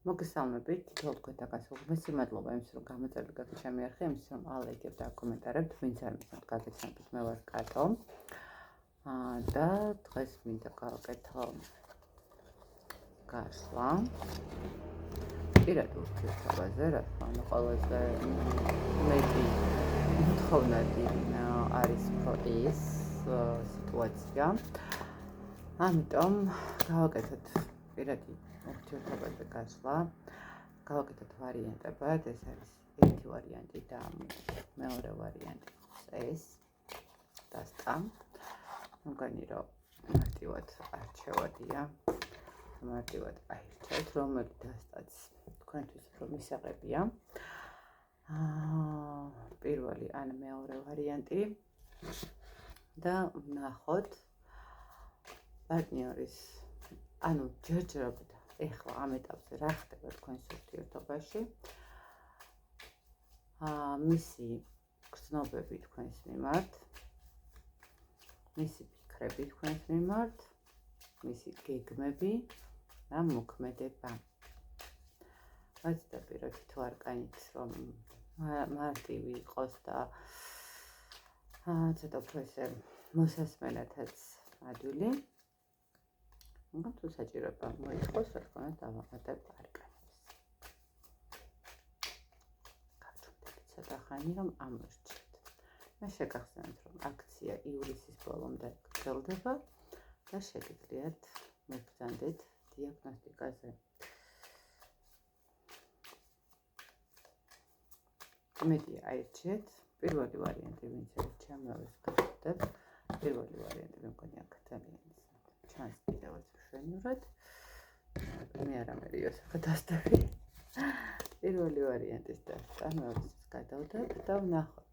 მოგესალმებით, თითოეულ თქვენთან გასულყოს სიმადლობა იმის, რომ გამოწერდი გაქვთ ჩემი არხი, იმის, რომ ალაიქებთ და აკომენტარებთ, ვინც არ მისმოთ გაგეცნობთ, მე ვარ კატო. და დღეს მინდა გავაკეთო გასვლა პირად ურთიერთობაზე, რა თქმა უნდა, ყველაზე მეტი მოთხოვნადი არის ის სიტუაცია. ამიტომ გავაკეთოთ პირადი ურთიერთობაზე გასვლა. გავაკეთოთ ვარიანტებად, ეს არის ერთი ვარიანტი და მეორე ვარიანტი ეს დასტა. მგონი რომ მარტივად არჩევადია. მარტივად აირჩევთ, რომელი დასტაც თქვენთვის უფრო მისაღებია. პირველი ან მეორე ვარიანტი და ვნახოთ პარტნიორის, ანუ ჯერჯერობით ეხლა ამ ეტაპზე რა ხდება თქვენს ურთიერთობაში. მისი გრძნობები თქვენს მიმართ, მისი ფიქრები თქვენს მიმართ, მისი გეგმები და მოქმედება. ვაცდები რომ თითო არკანით რომ მარტივი იყოს და ცოტა უფრო ესე მოსასმენათაც ადვილი. თუ საჭიროება მოიხოს, რა თქმა უნდა, დავამატებ არკანებს. გავჩვენებთ ცოტა ხანი, რომ ამორჩეთ. მე შეგახსენებთ, რომ აქცია ივლისის ბოლომდე გრძელდება და შეგიძლიათ მოგზანდეთ დიაგნოსტიკაზე. მეტი აირჩიეთ. პირველი ვარიანტი, ვინც ერჩია, მეორეს გახდებ. პირველი ვარიანტი მე მგონი აქ ძალიან ჩანს კიდევაც მშვენივრად. მე არ ამერიოსახა დასტები. პირველი ვარიანტის დასტა, მეორეს გადავდებ და ვნახოთ.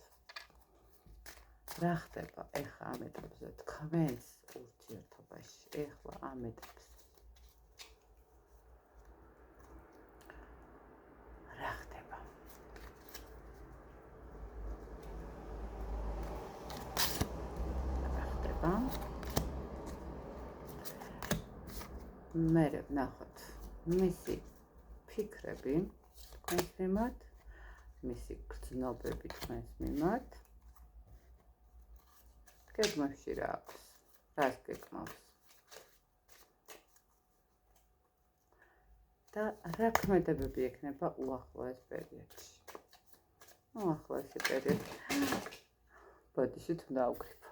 რა ხდება ეხლა ამ ეტაპზე თქვენს ურთიერთობაში, ეხლა ამ ეტაპზე. რა ხდება? რა ხდება? მერე ვნახოთ მისი ფიქრები თქვენს მიმართ, მისი გრძნობები თქვენს მიმართ. გეგმებში რა აქვს? რას გეგმავს? და რა ქმედებები ექნება უახლოეს პერიოდში? უახლოესი პერიოდი ბოდიშით უნდა ავკრიფო.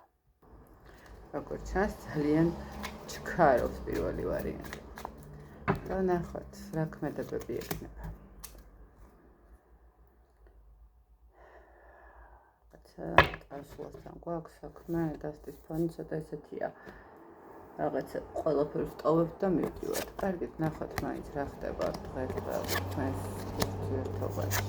როგორც ჩანს, ძალიან ჩქარობს პირველი ვარიანტი. და ვნახოთ რა ქმედებები ექნება. ასულასთან გვაქვს საქმე, დასტის ფონი ცოტა ესეთია. რაღაცა ყველაფერს ტოვებთ და მივდივართ. კარგით, ვნახოთ მაინც რა ხდება დღეს თქვენს ურთიერთობაში.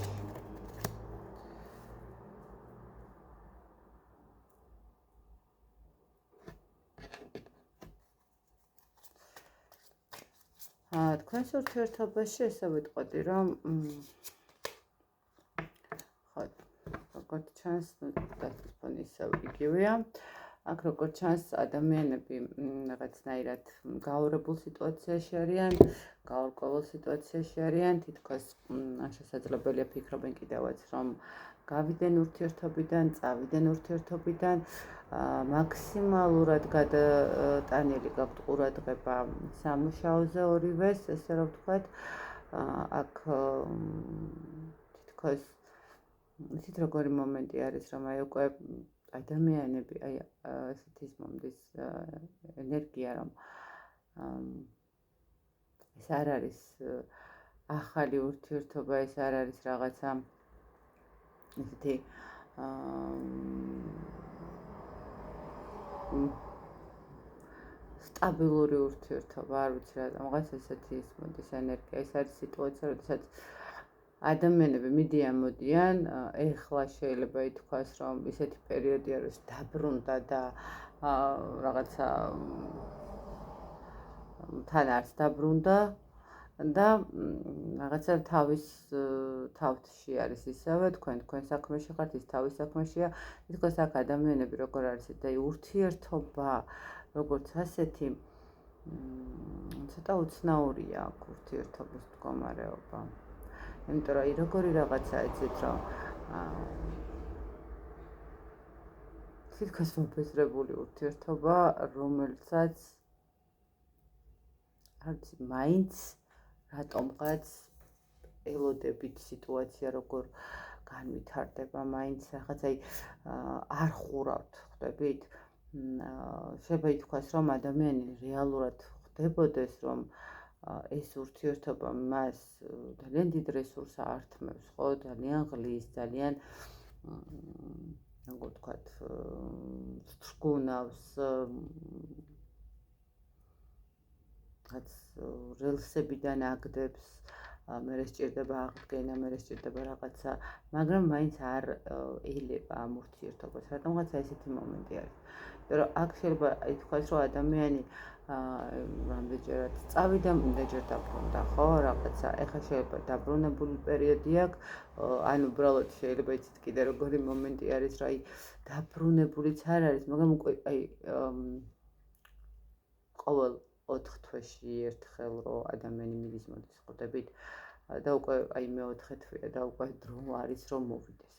თქვენს ურთიერთობაში ესე ვიტყოდი, რომ როგორც ჩანს, დასტის ფონი ისევ იგივეა. აქ როგორც ჩანს, ადამიანები რაღაცნაირად გაურებულ სიტუაციაში არიან, გაურკვეველ სიტუაციაში არიან, თითქოს შესაძლებელია ფიქრობენ კიდევაც, რომ გავიდნენ ურთიერთობიდან, წავიდნენ ურთიერთობიდან, მაქსიმალურად გადატანილი გაქვთ ყურადღება სამუშაოზე ორივეს, ესე რომ ვთქვათ, აქ თითქოს ისეთ როგორი მომენტი არის, რომ აი უკვე ადამიანები ესეთ ის მომდის ენერგია, რომ ეს არ არის ახალი ურთიერთობა, ეს არ არის რაღაცა ესეთი სტაბილური ურთიერთობა, არ ვიცი რა, რაღაც ესეთი ის მოდის ენერგია, ეს არის სიტუაცია, როდესაც ადამიანები მიდიან-მოდიან, ეხლა შეიძლება ითქვას, რომ ისეთი პერიოდია, რომ დაბრუნდა და რაღაცა თან არც დაბრუნდა და რაღაცა თავში არის ისევე, თქვენ საქმეში ხართ, ის თავის საქმეშია. თითქოს აქ ადამიანები როგორ არის, და ურთიერთობა როგორც ასეთი ცოტა უცნაურია აქ ურთიერთობის მდგომარეობა. იმიტომ რომ როგორი რაღაცა იცით რომ თითქოს მობეზრებული ურთიერთობა, რომელსაც არც მაინც რატომღაც ელოდებით სიტუაცია როგორ განვითარდება, მაინც რაღაც არ ხურავთ, ხვდებით? შეიძლება ითქვას, რომ ადამიანი რეალურად ხვდებოდეს, რომ ეს ურთიერთობა მას ძალიან დიდ რესურსს ართმევს, ხო? ძალიან ღლის, ძალიან როგორ ვთქვათ, სრგუნავს, რაც რელსებიდან აგდებს, მერე სჭირდება აღდგენა, მერე სჭირდება რაღაცა, მაგრამ მაინც არ ელება ამ ურთიერთობას. რატომღაც ესეთი მომენტი არის. იმიტომ რომ აქ შეიძლება ითქვას, რომ ადამიანი რამდენჯერაც წავიდა, იმდენჯერ დაბრუნდა, ხო, რაღაცა. ეხლა შეიძლება დაბრუნებული პერიოდი აქვს, ან უბრალოდ შეიძლება იცით კიდე როგორი მომენტი არის, რომ დაბრუნებულიც არ არის, მაგრამ უკვე ყოველ 4 თვეში ერთხელ რო ადამიანი მიდის მოდის, ხვდებით? და უკვე მე-4 თვეა და უკვე დრო არის რომ მოვიდეს.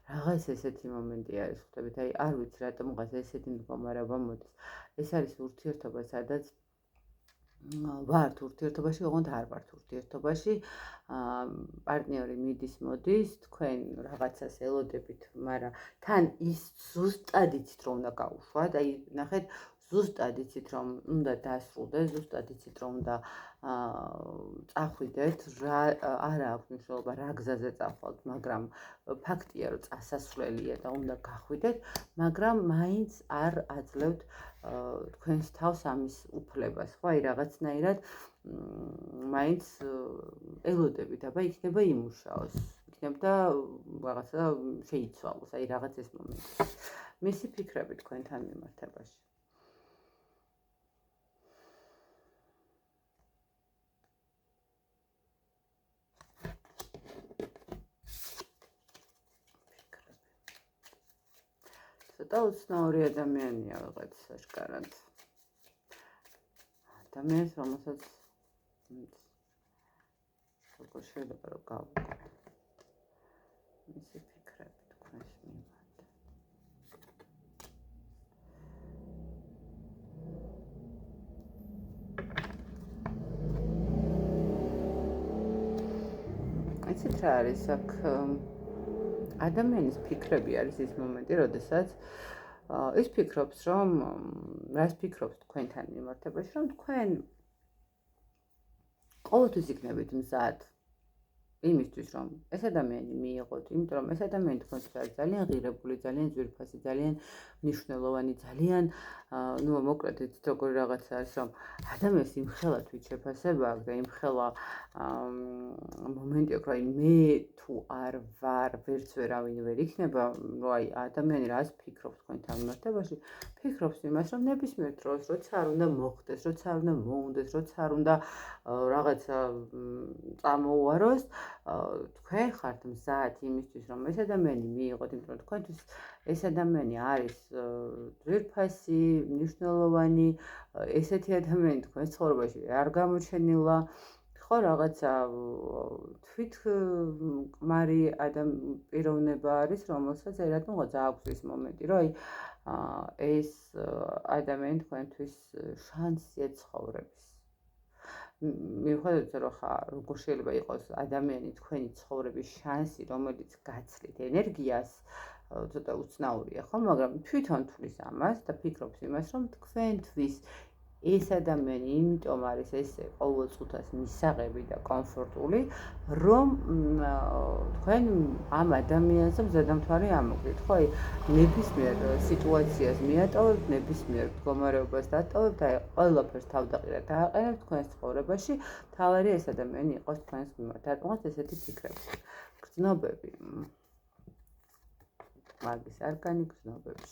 რაღაც ესეთი მომენტი არის, ხვდებით? არ ვიცი რატომღაც ესეთი მდგომარეობა მოდის. ეს არის ურთიერთობა, სადაც ვართ ურთიერთობაში, ოღონდ არ ვართ ურთიერთობაში. პარტნიორი მიდის მოდის, თქვენ რაღაცას ელოდებით, მაგრამ თან ის ზუსტად იცით რომ უნდა გაუშვათ, ნახეთ, ზუსტად იცით რომ უნდა დასრულდეს, ზუსტად იცით რომ უნდა წახვიდეთ, არა აქვს მნიშვნელობა რა გზაზე წახვალთ, მაგრამ ფაქტია რომ წასასვლელია და უნდა გახვიდეთ, მაგრამ მაინც არ აძლევთ თქვენს თავს ამის უფლებას, ხო, რაღაცნაირად მაინც ელოდებით, აბა იქნება იმუშაოს, იქნება რაღაცა შეიცვალოს, რაღაც ეს მომენტი. მისი ფიქრები თქვენთან მიმართებაში. ცოტა უცნაური ადამიანია ვიღაც აშკარად. ადამიანს, რომელსაც როგორ შეიძლება რომ გავუგოთ. მისი ფიქრები თქვენს მიმართ. იცით რა არის აქ ადამიანის ფიქრები არის ის მომენტი, როდესაც ის ფიქრობს, რომ რას ფიქრობს თქვენთან მიმართებაში, რომ თქვენ ყოველთვის იქნებით მზად იმისთვის, რომ ეს ადამიანი მიიღოთ, იმიტომ რომ ეს ადამიანი თქვენთვის არის ძალიან ღირებული, ძალიან ძვირფასი, ძალიან მნიშვნელოვანი, ძალიან მოკლედ იცით როგორი რაღაცა არის, რომ ადამიანს იმხელა თვით შეფასება აქვს და იმხელა მომენტი აქვს, რომ მე თუ არ ვარ, ვერც ვერავინ ვერ იქნება, რომ ადამიანი რას ფიქრობს თქვენთან მიმართებაში, ფიქრობს იმას, რომ ნებისმიერ დროს, როცა არ უნდა მოხდეს, როცა არ უნდა მოუნდეს, როცა არ უნდა რაღაცა წამოუაროს, თქვენ ხართ მზად იმისთვის, რომ ეს ადამიანი მიიღოთ, იმიტომ რომ თქვენთვის ეს ადამიანი არის ძვირფასი, მნიშვნელოვანი, ესეთი ადამიანი თქვენს ცხოვრებაში არ გამოჩენილა, ხო, რაღაცა თვითკმარი პიროვნება არის, რომელსაც რატომღაც აქვს ის მომენტი, რომ ეს ადამიანი თქვენთვის შანსია ცხოვრების. მიუხედავად რომ როგორ შეიძლება იყოს ადამიანი თქვენი ცხოვრების შანსი, რომელიც გაცლით ენერგიას, ცოტა უცნაურია, ხო, მაგრამ თვითონ თulis ამას და ფიქრობს იმას, რომ თქვენთვის ეს ადამიანი იმიტომ არის ესე ყოველ წუთას მისაღები და კომფორტული, რომ თქვენ ამ ადამიანზე მზადამთვარი ამოგვით, ხო, ნებისმიერ სიტუაციას მიატოვებთ, ნებისმიერ მდგომარეობას დატოვებთ, ყველაფერს თავდაყირად დააყენებთ თქვენს ცხოვრებაში, თავარი ეს ადამიანი იყოს თქვენს მიმართ. რატომღაც ესეთი ფიქრები, გრძნობები, მაგის არკანი გრძნობებს.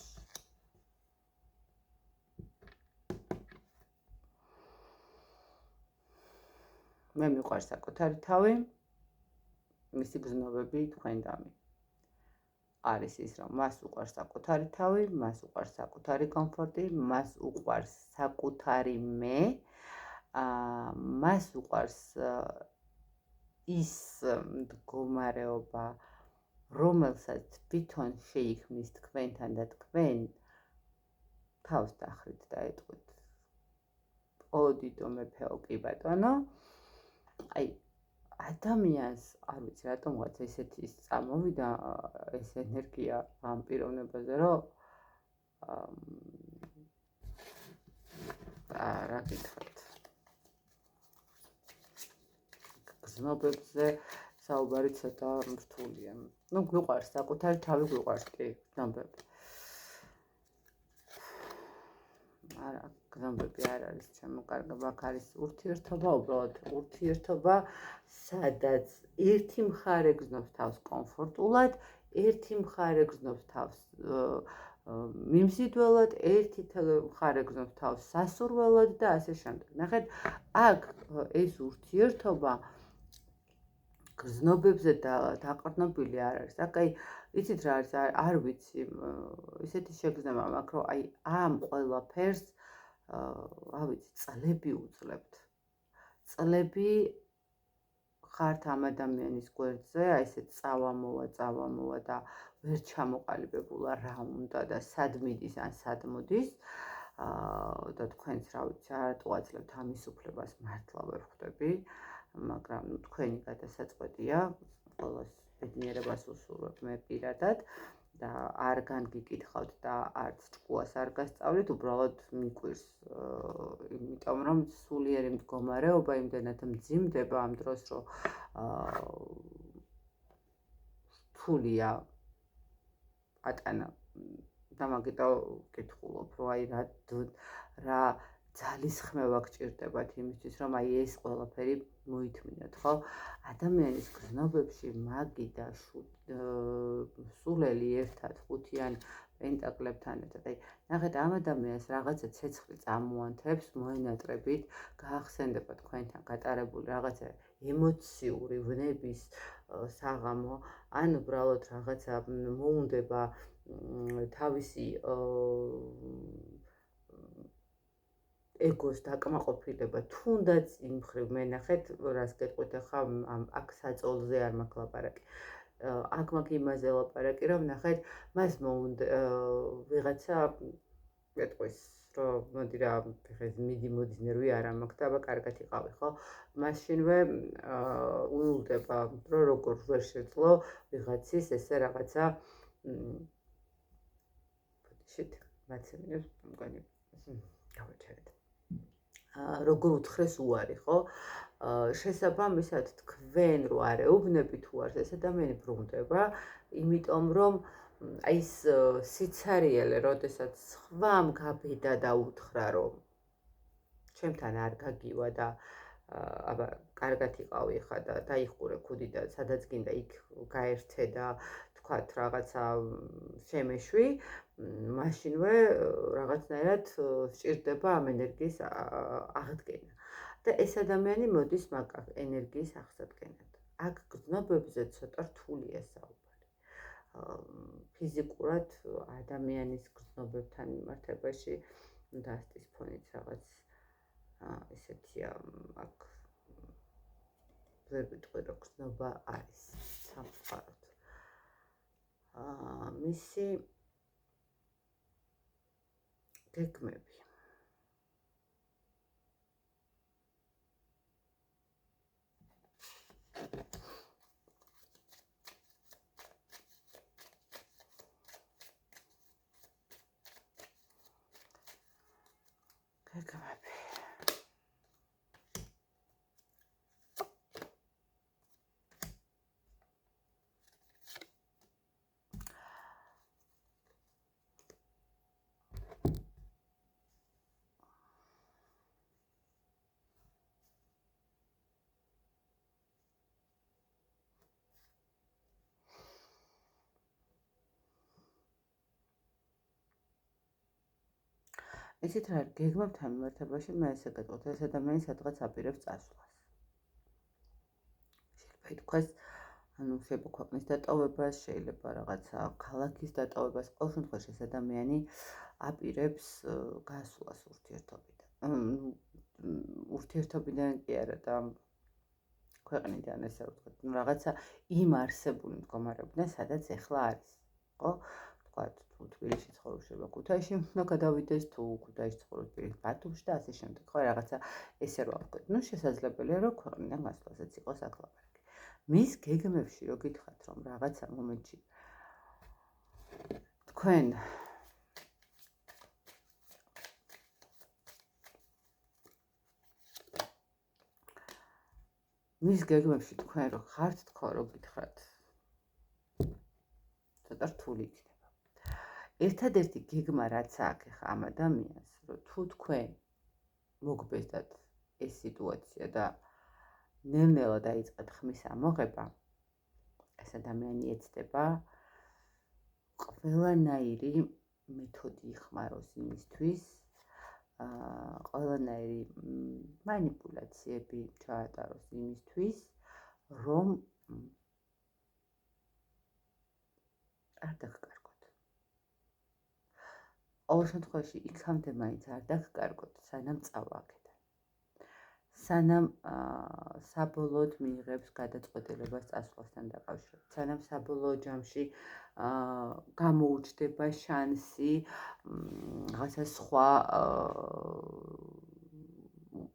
მე მიყვარს საკუთარი თავი, მისი გრძნობები თქვენდამი. არის ის, რომ მას უყვარს საკუთარი თავი, მას უყვარს საკუთარი კომფორტი, მას უყვარს საკუთარი მე მას უყვარს ის მდგომარეობა, რომელსაც თვითონ შეიქმნის თქვენთან და თქვენ თავს დახრით და ეტყვით ოდიდო მეფეო კი ბატონო, აი ადამიანს არ ვიცი რატომღაც ესეთი წამოვიდა ეს ენერგია ამ პიროვნებაზე, რომ რა გითხრათ, გზნობებზე საუბარი ცოტა რთულია. ნუ გვიყვარს საკუთარი თავი გვიყვარს კი გზნობები. არა, გზნობები არ არის ჩემო კარგო, აქ არის ურთიერთობა, უბრალოდ ურთიერთობა, სადაც ერთი მხარე გზნობს თავს კომფორტულად, ერთი მხარე გზნობს თავს მიმზიდველად, ერთი მხარე გზნობს თავს სასურველად და ასე შემდეგ. ნახეთ, აქ ეს ურთიერთობა გზნობებზე დაყრდნობილი არ არის. აქ აი იცით რა არის, არ ვიცი, ისეთი შეგრძნება მაქვს, რომ აი ამ ყველაფერს რა ვიცი, წლები უძლებთ. წლები ხართ ამ ადამიანის გვერდზე, აი ესე წავამოვა და ვერ ჩამოყალიბებულა რა უნდა და სად მიდის ან სად მოდის. და თქვენც რა ვიცი, არატო აძლევთ ამის უფლებას მართლა ვერ ხვდები, მაგრამ თქვენი გადასაწყვეტია, ყველას ბედნიერებას ვუსურვებ მე პირადად და არ განგიკითხავთ და არც ჭკუას არ გასწავლით, უბრალოდ მიკვირს, იმიტომ რომ სულიერი მდგომარეობა იმდენად მძიმდება ამ დროს, რომ რთულია პატანა და მაგიტო ვკითხულობ, რომ აი რა ძალისხმევა გჭირდებათ იმისთვის, რომ აი ეს ყველაფერი მოითმინოთ, ხო? ადამიანის გზნობებში მაგი და სულელი ერთად ხუთიან პენტაკლებთან ერთად. აი, ნახეთ, ამ ადამიანს რაღაცა ცეცხლი წამოანთებს, მოენატრებით, გაახსენდება თქვენთან გატარებული რაღაცა ემოციური ვნების საღამო, ან უბრალოდ რაღაცა მოუნდება თავისი ეგოს დაკმაყოფილება, თუნდაც იმ მხრივ მე ნახეთ, რას გეტყვით ახლა აქ საწოლზე არ მაქვს ლაპარაკი. აქ მაქვს იმაზე ლაპარაკი, რომ ნახეთ, მას მოუნდა ვიღაცა ეტყვის, რომ მოდი რა, მიდი მოდის ნერვი არ მაქვს და აბა კარგად იყავი, ხო? მაშინვე უილდება, რომ როგორ ვერ შეძლო ვიღაცის ესე რაღაცა შეთ მაცემინებს მგონი გავაჩერეთ. როგორ უთხრეს უარი, ხო? შესაბამისად თქვენ რო არ ეუბნებით უარს, ეს ადამიანი ბრუნდება, იმიტომ რომ აი ეს სიცარიელე, როდესაც სხვამ გაბედა და უთხრა, რომ ჩემთან არ გაგივა და აბა კარგად იყავი ხა და დაიხურე ქუდი და სადაც გინდა იქ გაერთე და თქვათ რაღაცა შემეშვი, მაშინვე რაღაცნაირად სჭირდება ამ ენერგიის აღდგენა. და ეს ადამიანი მოდის მაგ ენერგიის აღსადგენად. აქ გზნობებზე ცოტა რთულია საუბარი. ფიზიკურად ადამიანის გზნობებთან მიმართებაში დასტის ფონით რაღაც ესეთია, აქ ვერ ვიტყვი, რომ გზნობა არის სამწუხაროდ. მისი გეგმები. გეგმები. იცით რა, გეგმებთან მიმართებაში მე ესე გეტყვით, ეს ადამიანი სადღაც აპირებს წასვლას. შეიძლება ითქვას, ანუ შეიძლება ქვეყნის დატოვებას, შეიძლება რაღაცა ქალაქის დატოვებას, ყოველ შემთხვევაში ეს ადამიანი აპირებს გასვლას ურთიერთობიდან. ურთიერთობიდან კი არა და ქვეყნიდან ესე ვთქვათ, ну რაღაცა იმ არსებული მდგომარეობიდან, სადაც ეხლა არის, ხო? ვთქვათ, თუ თბილისში ცხოვრობს შეიძლება ქუთაისში უნდა გადავიდეს, თუ ქუთაისში ცხოვრობს პირიქით ბათუმში და ასე შემდეგ, ხო, რაღაცა ესე რა ვთქვათ. ну შესაძლებელია რომ ქვეყნიდან გასვლასაც იყოს აქ ლაპარაკი. მის გეგმებში რო გითხრათ რომ რაღაცა მომენტში თქვენ მის გეგმებში თქვენ რო ხართ თქო რო გითხრათ ცოტა რთული იქნება. ერთადერთი გეგმა რაც აქვს ხა ამ ადამიანს რომ თუ თქვენ მოგბეზდათ ეს სიტუაცია და ნელ-ნელა დაიწყეთ ხმის ამოღება, ეს ადამიანი ეცდება ყველანაირი მეთოდი იხმაროს იმისთვის, ყველანაირი მანიპულაციები ჩაატაროს იმისთვის, რომ არ დაგკარგოთ. ყოველ შემთხვევაში იქამდე მაინც არ დაგკარგოთ, სანამ წავა აქედან. სანამ საბოლოოდ მიიღებს გადაწყვეტილებას წასვლასთან დაკავშირებით, სანამ საბოლოო ჯამში გამოუჩნდება შანსი რაღაცა სხვა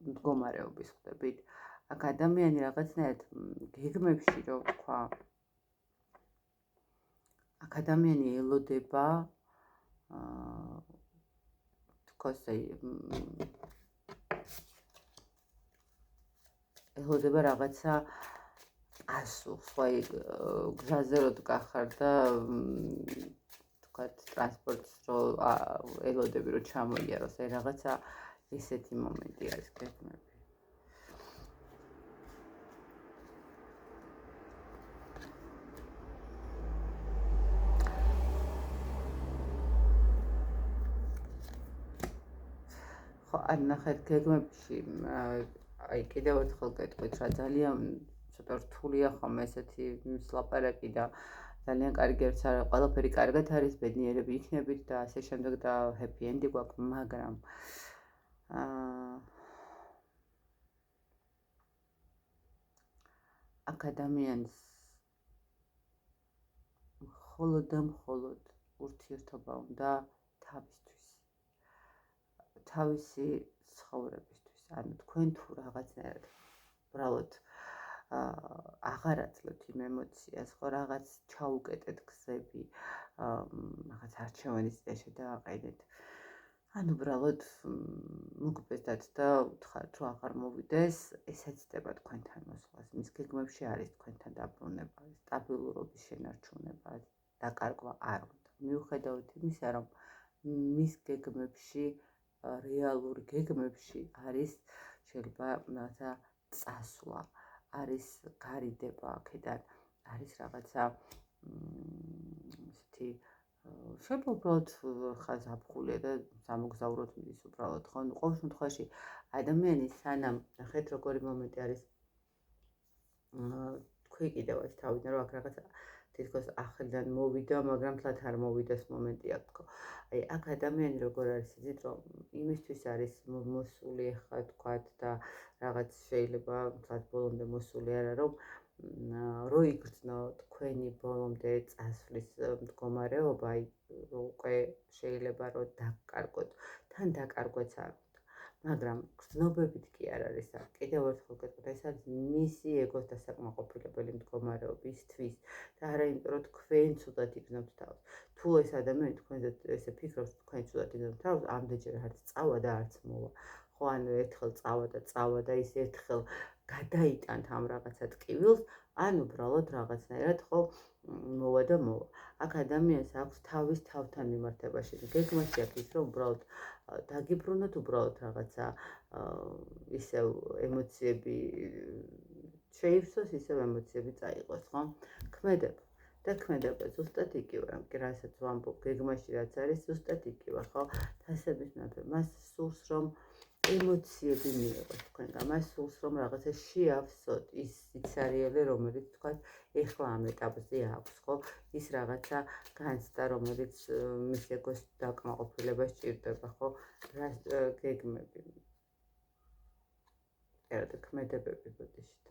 მდგომარეობის ხდებით. აქ ადამიანი რაღაცნაირად გეგმებში რო ვთქვა, აქ ადამიანი ელოდება თქოსე ელოდება რაღაცა პასუხს, ხო, გზაზე რო დგახარ და თქვათ ტრანსპორტს რო ელოდები რო ჩამოიაროს, აი რაღაცა ესეთი მომენტი არის გეგმები. ხო, ან ნახეთ გეგმებში აი კიდევ ერთხელ გეტყვით რა ძალიან ცოტა რთულია ხომ ესეთი ლაპარაკი და ძალიან კარგი არის არა ყველაფერი კარგად არის ბედნიერები იქნებით და ასე შემდეგ და ჰეპი ენდი გვაქვს, მაგრამ აქ ადამიანს მხოლოდ და მხოლოდ ურთიერთობა უნდა თავისთვის, თავისი ცხოვრებისთვის. ანუ თქვენ თუ რაღაცნაირად უბრალოდ აღარ აძლევთ იმ ემოციას, ხო, რაღაც ჩაუკეტეთ გზები, რაღაც არჩევანის წინაშე დააყენეთ. ანუ უბრალოდ მოგბეზდათ და უთხრათ რომ აღარ მოვიდეს, ეს ეცდება თქვენთან მოსვლას. მის გეგმებში არის თქვენთან დაბრუნება, სტაბილურობის შენარჩუნება, დაკარგვა არ უნდა. მიუხედავად იმისა, რომ მის გეგმებში რეალურ გეგმებში არის შეიძლება რაღაცა წასვლა, არის გარიდება აქედან, არის რაღაცა ესეთი შეიძლება უბრალოდ ხა ზაფხულია და სამოგზაუროდ მიდის უბრალოდ, ხო? ყოველ შემთხვევაში ადამიანი სანამ ნახეთ როგორი მომენტი არის თქვი კიდევ ეს თავიდან რომ აქ რაღაცა თითქოს ახლიდან მოვიდა, მაგრამ თლათ არ მოვიდეს მომენტი აქ თქო. აი აქ ადამიანი როგორ არის იცით რომ იმისთვის არის მოსული ახლა თქვათ და რაღაც შეიძლება თლათ ბოლომდე მოსული არა რომ რო იგრძნო თქვენი ბოლომდე წასვლის მდგომარეობა, აი უკვე შეიძლება რომ დაკარგოთ, თან დაკარგვაც არ უნდა, მაგრამ გრძნობებით კი არ არის აქ. კიდევ ერთხელ გეტყვით, ეს არის მისი ეგოს დასაკმაყოფილებელი მდგომარეობისთვის და არა იმიტომ რომ თქვენ ცუდად იგრძნობთ თავს. თუ ეს ადამიანი თქვენზე ესე ფიქრობს, თქვენ ცუდად იგრძნობთ თავს, ამდენჯერ არც წავა და არც მოვა. ხო, ანუ ერთხელ წავა და ის ერთხელ გადაიტანთ ამ რაღაცა ტკივილს, ან უბრალოდ რაღაცნაირად ხო მოვა და მოვა. აქ ადამიანს აქვს თავის თავთან მიმართებაში გეგმაში აქვს ის რომ უბრალოდ დაგიბრუნოთ, უბრალოდ რაღაცა ისევ ემოციები შეივსოს, ისევ ემოციები წაიღოს, ხო? ქმედება ზუსტად იგივე, რასაც ვამბობ, გეგმაში რაც არის, ზუსტად იგივე, ხო? თასების მეფე, მას სურს რომ ემოციები მიიღოს თქვენგან, მას სურს რომ რაღაცა შეავსოთ ის სიცარიელე, რომელიც თქვათ ეხლა ამ ეტაპზე აქვს, ხო? ის რაღაცა განცდა, რომელიც მის ეგოს დაკმაყოფილებას ჭირდება, ხო? გეგმები. კი არა და ქმედებები ბოდიშით.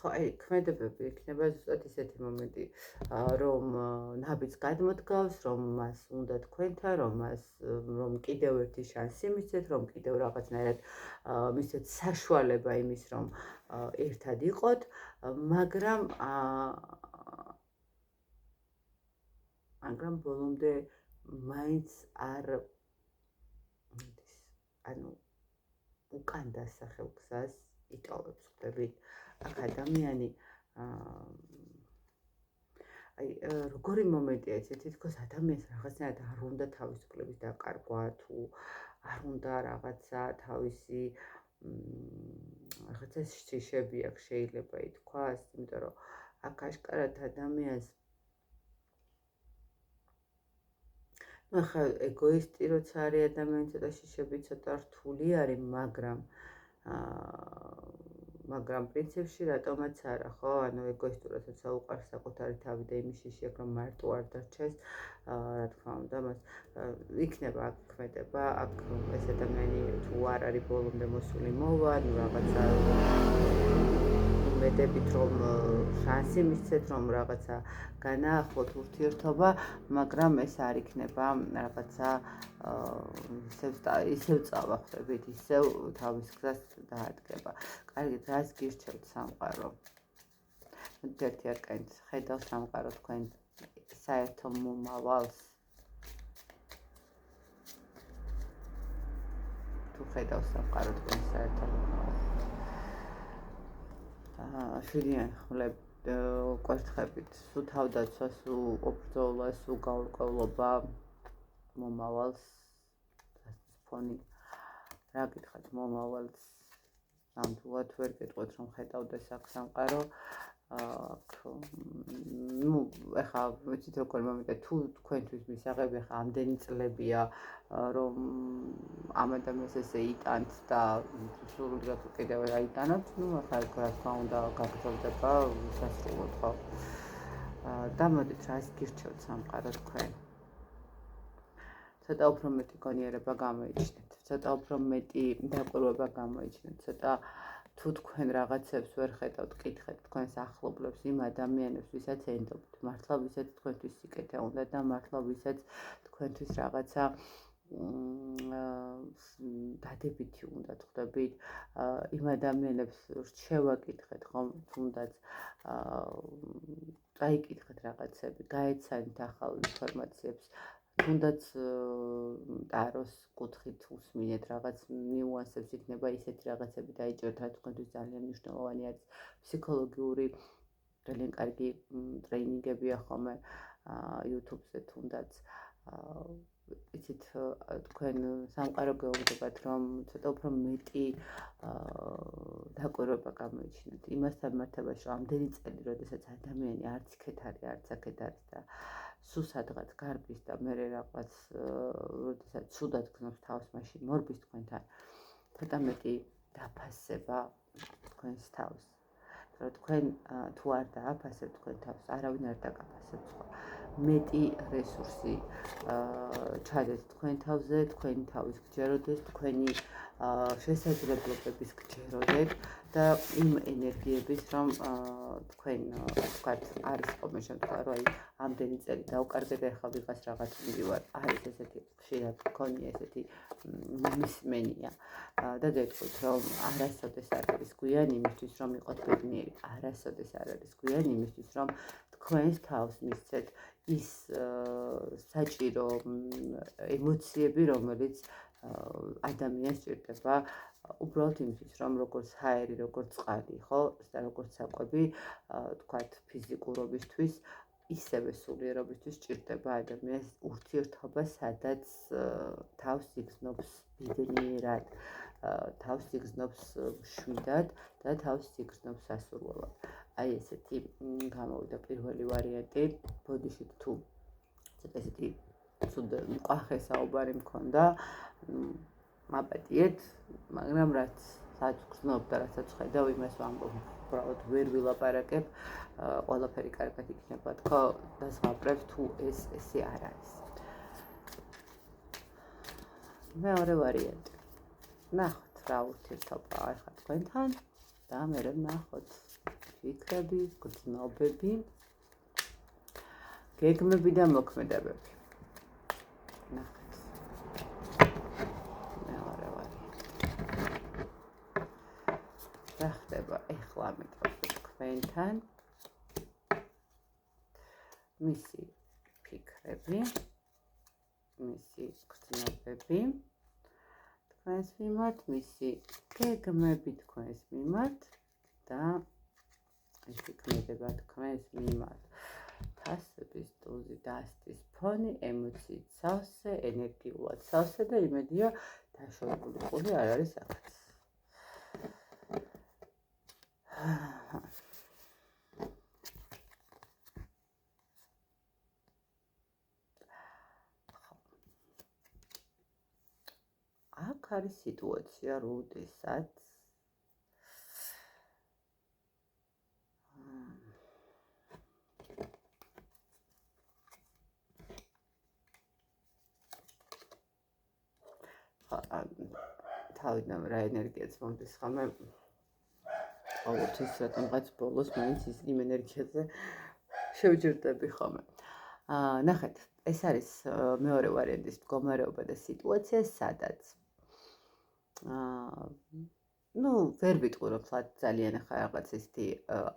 ხო, აი, ქმედებები იქნება ზუსტად ისეთი მომენტი, რომ ნაბიჯს გადმოდგავს, რომ მას უნდა თქვენთან, რომ კიდევ ერთი შანსი მისცეთ, რომ კიდევ რაღაცნაირად მისცეთ საშუალება იმის, რომ ერთად იყოთ, მაგრამ ბოლომდე მაინც არ მიდის, ანუ უკან დასახელ გზას იტოვებს, ხვდებით? აქ ადამიანი აი როგორი მომენტია ეს თითქოს ადამიანს რაღაცნაირად არ უნდა თავისუფლების დაკარგვა თუ არ უნდა რაღაცა თავისი რაღაცა შიშები აქვს შეიძლება ითქვას, იმიტომ რომ აქ აშკარად ადამიანს ახლა ეგოისტი როცა არის ადამიანი ცოტა შიშები ცოტა რთული არის, მაგრამ პრინციპში რატომაც არა, ხო? ანუ ეგოისტურად როცა უყარს საკუთარი თავი და იმის შიში აქვს, რომ მარტო არ დარჩეს, რა თქმა უნდა, მას იქნება აქ ქმედება, აქ ეს ადამიანი თუ არ არის ბოლომდე მოსული მოვა, ნუ რაღაცა იმედებით, რომ შანსი მისცეთ, რომ რაღაცა განაახლოთ ურთიერთობა, მაგრამ ეს არ იქნება რაღაცა ისევ წავა, ხვდებით, ისევ თავის გზას დაადგება. კარგით, რას გირჩევთ სამყარო? ერთი არკანით ხედავს სამყარო თქვენ საერთო მომავალს? თუ ხედავს სამყარო თქვენ საერთო მომავალს? შვიდიან ხმლებ კვერცხებით, სულ თავდაცვა, სულ ობრძოლა, სულ გაურკვევლობა მომავალს, ფონი, რა გითხრათ მომავალს, ნამდვილად ვერ გეტყვით, რომ ხედავდეს აქ სამყარო, ნუ ეხლა ვიცით როგორ მომენტია, თუ თქვენთვის მისაღები ეხლა ამდენი წლებია, რომ ამ ადამიანს ესე იტანთ და სრულიად კიდევ აიტანოთ, ნუ ეხლა რა თქმა უნდა გაგრძელდება სასრულად, ხო? და მოდით, რას გირჩევთ სამყარო თქვენ? ცოტა უფრო მეტი გონიერება გამოიჩინეთ, ცოტა უფრო მეტი დაკვირვება გამოიჩინეთ, ცოტა თუ თქვენ რაღაცებს ვერ ხედავთ, კითხეთ თქვენს ახლობლებს, იმ ადამიანებს, ვისაც ენდობთ, მართლა ვისაც თქვენთვის სიკეთე უნდა და მართლა ვისაც თქვენთვის რაღაცა დადებითი უნდა, ხვდებით? იმ ადამიანებს რჩევა კითხეთ, ხომ, თუნდაც წაიკითხეთ რაღაცები, გაეცანით ახალ ინფორმაციებს, თუნდაც ტაროს კუთხით უსმინეთ რაღაც ნიუანსებს, იქნება ისეთი რაღაცები დაიჭერთ, რა თქვენთვის ძალიან მნიშვნელოვანი არის. ფსიქოლოგიური ძალიან კარგი ტრეინინგებია ხოლმე YouTube-ზე თუნდაც. იცით, თქვენ სამყარო გეუბნებათ, რომ ცოტა უფრო მეტი დაკვირვება გამოიჩინოთ. იმასთან მიმართებაში, რომ ამდენი წელი, როდესაც ადამიანი არც იქეთ არის, არც აქეთ არის და სულ სადღაც გარბის და მე რაღაც როდესაც ცუდად გზნობს თავს, მაშინ მორბის თქვენთან, ცოტა მეტი დაფასება თქვენს თავს. რომ თქვენ თუ არ დააფასებთ თქვენ თავს, არავინ არ დაგაფასებს ხო? მეტი რესურსი ჩადეთ თქვენ თავზე, თქვენი თავის გჯეროდეს, თქვენი შესაძლებლობების გჯეროდეთ და იმ ენერგიების, რომ თქვენ თქვათ არის ხოლმე შემთხვევა, რომ აი ამდენი წელი დავკარგე და ეხლა ვიღაც რაღაც მივარ. არის ესეთი ხშირად მქონია ესეთი მისმენია და გეტყვით, რომ არასოდეს არ არის გვიან იმისთვის, რომ იყოთ ბედნიერი, არასოდეს არ არის გვიან იმისთვის, რომ თქვენს თავს მისცეთ ის საჭირო ემოციები, რომელიც ადამიანს ჭირდება უბრალოდ იმისთვის, რომ როგორც ჰაერი, როგორც წყალი, ხო, და როგორც საკვები, თქვათ ფიზიკურობისთვის, ისევე სულიერობისთვის ჭირდება ადამიანს ურთიერთობა, სადაც თავს იგრძნობს ბედნიერად, თავს იგრძნობს შვიდად და თავს იგრძნობს სასურველად. აი ესეთი გამოვიდა პირველი ვარიანტი, ბოდიშით თუ ცოტა ესეთი მყახე საუბარი მქონდა, მაპატიეთ, მაგრამ რაც რაც გრძნობდა, რასაც ხედავ, იმას ვამბობ, უბრალოდ ვერ ვილაპარაკებ, ყველაფერი კარგად იქნება, თქო, და ზღაპრებ თუ ეს ესე არ არის. მეორე ვარიანტი. ნახოთ რა ურთიერთობაა ახლა თქვენთან და მე ვნახოთ ფიქრები, გრძნობები, გეგმები და მოქმედებები. ნახეთ. მეორე ვარიანტი. რა ხდება ახლა ამიტომ თქვენთან? მისი ფიქრები, მისი გრძნობები თქვენს მიმართ, მისი გეგმები თქვენს მიმართ და ეს ქმედება თქვენს მიმართ. თასების ტუზი დასტის ფონი, ემოციით სავსე, ენერგიულად სავსე და იმედია დაშორებული ყური არ არის აქაც. აქ არის სიტუაცია, როდესაც თავიდან რა ენერგიაც მომდის ხამე ყოველთვის რატომღაც ბოლოს მაინც იმ ენერგიაზე შევჯერდები ხოლმე. ნახეთ, ეს არის მეორე ვარიანტის მდგომარეობა და სიტუაცია, სადაც ვერ ვიტყვი, რომ ძალიან ახლა რაღაც ესეთი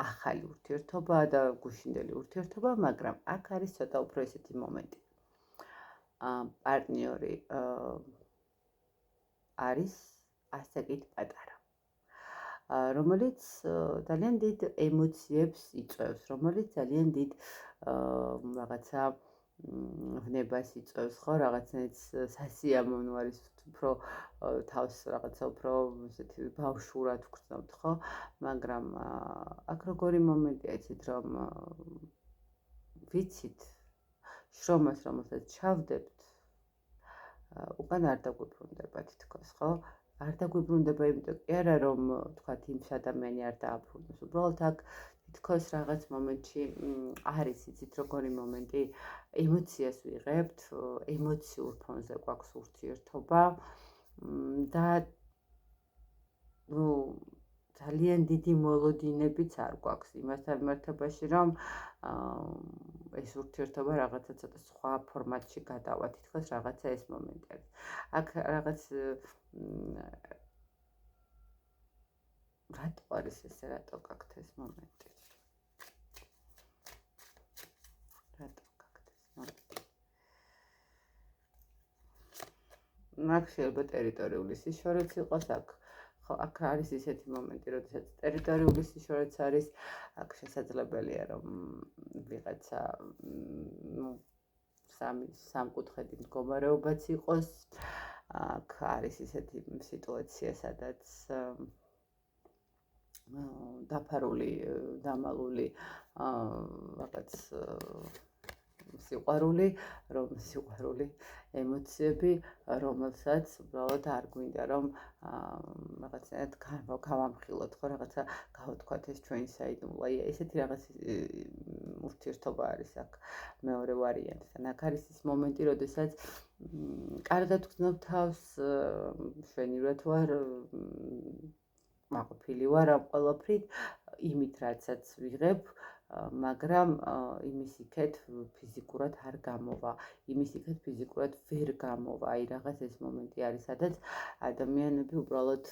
ახალი ურთიერთობაა და გუშინდელი ურთიერთობა, მაგრამ აქ არის ცოტა უფრო ესეთი მომენტი. პარტნიორი არის ასაკით პატარა, რომელიც ძალიან დიდ ემოციებს იწვევს, რომელიც ძალიან დიდ რაღაცა ვნებას იწვევს, ხო, რაღაცნაირად სასიამოვნო არის, უფრო თავს რაღაცა უფრო ესეთი ბავშვურად ვგრძნობთ, ხო, მაგრამ აქ როგორი მომენტია, იცით, რომ ვიცით შრომას, რომელსაც ჩავდებთ, უკან არ დაგვიბრუნდება თითქოს, ხო? არ დაგვიბრუნდება, იმიტომ კი არა, რომ თქვათ იმ ადამიანი არ დააბრუნოს. უბრალოდ აქ თითქოს რაღაც მომენტში არის, იცით, როგორი მომენტი, ემოციას ვიღებთ, ემოციურ ფონზე გვაქვს ურთიერთობა და ძალიან დიდი მოლოდინებიც არ გვაქვს იმასთან მიმართებაში, რომ ეს ურთიერთობა რაღაცა ცოტა სხვა ფორმატში გადავა, თითქოს რაღაცა ეს მომენტი არის. აქ რაღაც რატო არის ესე, რატო გაქვთ ეს მომენტი? რატო გაქვთ ეს მომენტი? აქ შეიძლება ტერიტორიული სიშორეც იყოს, აქ არის ისეთი მომენტი, როდესაც ტერიტორიული სიშორეც არის, აქ შესაძლებელია, რომ ვიღაცა სამკუთხედი მდგომარეობაც იყოს. აქ არის ისეთი სიტუაცია, სადაც დაფარული, დამალული რაღაც სიყვარული ემოციები, რომელსაც უბრალოდ არ გვინდა, რომ რაღაცნაირად გავამხილოთ, ხო, რაღაცა გავთქვათ ეს ჩვენი საიდუმლო. აი, ესეთი რაღაც ურთიერთობა არის აქ მეორე ვარიანტთან. აქ არის ის მომენტი, როდესაც კარგად გრძნობ თავს, მშვენივრად ვარ, მაყოფილი ვარ ამ ყველაფრით, იმით რაცაც ვიღებ, მაგრამ იმის იქეთ ფიზიკურად არ გამოვა, იმის იქეთ ფიზიკურად ვერ გამოვა. აი, რაღაც ეს მომენტი არის, სადაც ადამიანები უბრალოდ,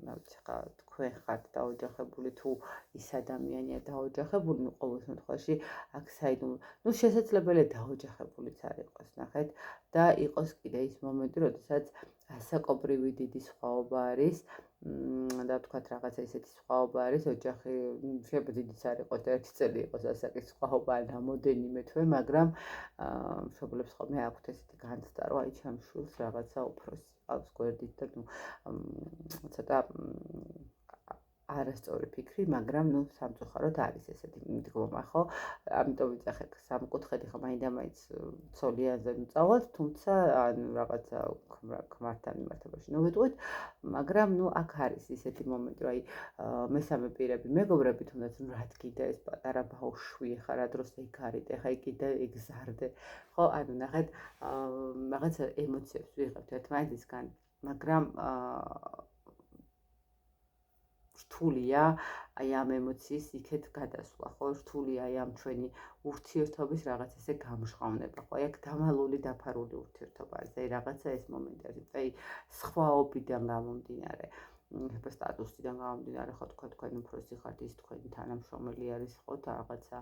რა ვიცი ხა, თქვენ ხართ დაოჯახებული, თუ ის ადამიანია დაოჯახებული, ყოველ შემთხვევაში აქ საიდუმლო, შესაძლებელია დაოჯახებულიც არ იყოს, ნახეთ, და იყოს კიდე ის მომენტი, როდესაც ასაკობრივი დიდი სხვაობა არის, და ვთქვათ რაღაცა ისეთი სხვაობა არის, ოჯახი შეიძლება დიდიც არ იყოს და 1 წელი იყოს ასაკის სხვაობა ან რამოდენიმე თვე, მაგრამ მშობლებს ხოლმე აქვთ ესეთი განცდა, რომ აი ჩემ შვილს რაღაცა უფროსი ჰყავს გვერდით და ცოტა არასწორი ფიქრი, მაგრამ სამწუხაროდ არის ესეთი მიდგომა, ხო? ამიტომ ვიძახე სამკუთხედი ხო მაინდა-მაინც ცოლიანზე ვწავალთ, თუმცა რაღაცა ქმართან მიმართებაში ვიტყვით, მაგრამ აქ არის ისეთი მომენტი, რომ მესამე პირები მეგობრები თუნდაც რა თქიდა ეს პატარა ბავშვი, ხა რა დროს ეგ არის, ხა კიდე ეგზარდე, ხო? ნახეთ, რაღაცა ემოციებს ვიღებთ ერთმანეთისგან, მაგრამ რთულია აი ამ ემოციის იქეთ გადასვლა, ხო? რთულია აი ამ ჩვენი ურთიერთობის რაღაც ესე გამჟღავნება, ხო? აქ დამალული დაფარული ურთიერთობა არის, აი რაღაცა ეს მომენტი არის, აი სხვაობიდან გამომდინარე, სტატუსიდან გამომდინარე, ხო, თქვენ უფროსი ხართ, ის თქვენი თანამშრომელი არის, ხო, და რაღაცა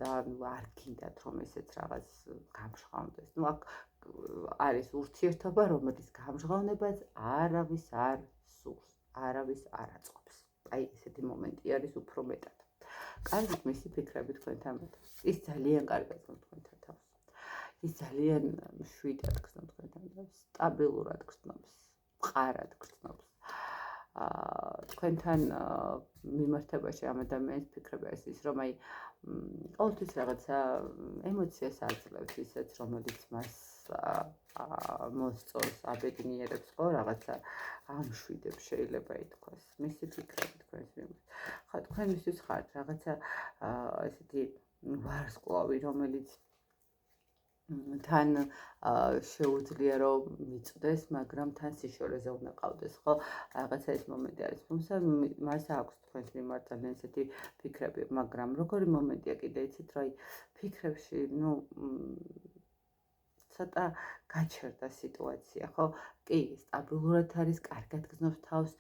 და არ გინდათ რომ ესეც რაღაც გამჟღავნდეს. აქ არის ურთიერთობა, რომელიც გამჟღავნებას არავის არ სურს, არავის არ აწყობს. აი ესეთი მომენტი არის უფრო მეტად. კარგით მისი ფიქრები თქვენთან მეტად. ის ძალიან კარგად გრძნობს თქვენთან თავს. ის ძალიან შვიდად გრძნობს თქვენთან თავს, სტაბილურად გრძნობს, მყარად გრძნობს. თქვენთან მიმართებაში ამ ადამიანის ფიქრები არის ის, რომ აი ყოველთვის რაღაცა ემოციას აძლევს ისეც, რომელიც მას მოსწონს, აბედნიერებს, ხო, რაღაცა ამშვიდებს შეიძლება ითქვას. მისი ფიქრები თქვენს მიმართ. ხო, თქვენისთვის ხართ რაღაცა ესეთი ვარსკვლავი, რომელიც თან შეუძლია რომ მიწდეს, მაგრამ თან სიშორეზე უნდა ყავდეს, ხო? რაღაცა ეს მომენტი არის. თუმცა მას აქვს თქვენს მიმართ ძალიან ესეთი ფიქრები, მაგრამ როგორი მომენტია კიდე იცით, რომ აი ფიქრებში, ცოტა გაჩერდა სიტუაცია, ხო? კი, სტაბილურად არის, კარგად გრძნობს თავს,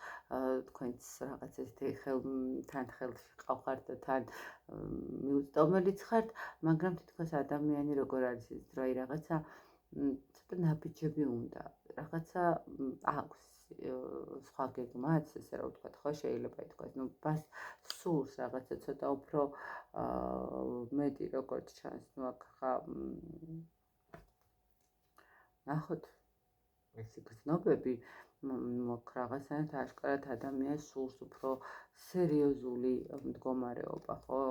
თქვენც რაღაც ესეთი თან ხელში ყავხართ და თან მიუწვდომელიც ხართ, მაგრამ თითქოს ადამიანი როგორ არის ის, რომ აი რაღაცა ცოტა ნაბიჯები უნდა, რაღაცა აქვს სხვა გეგმაც, ესე რომ ვთქვათ, ხო, შეიძლება ითქვას, მას სურს რაღაცა ცოტა უფრო მეტი როგორც ჩანს, აქ ხა ნახოთ ეს გრძნობები რაღაცნაირად აშკარად ადამიანს სურს უფრო სერიოზული მდგომარეობა, ხო?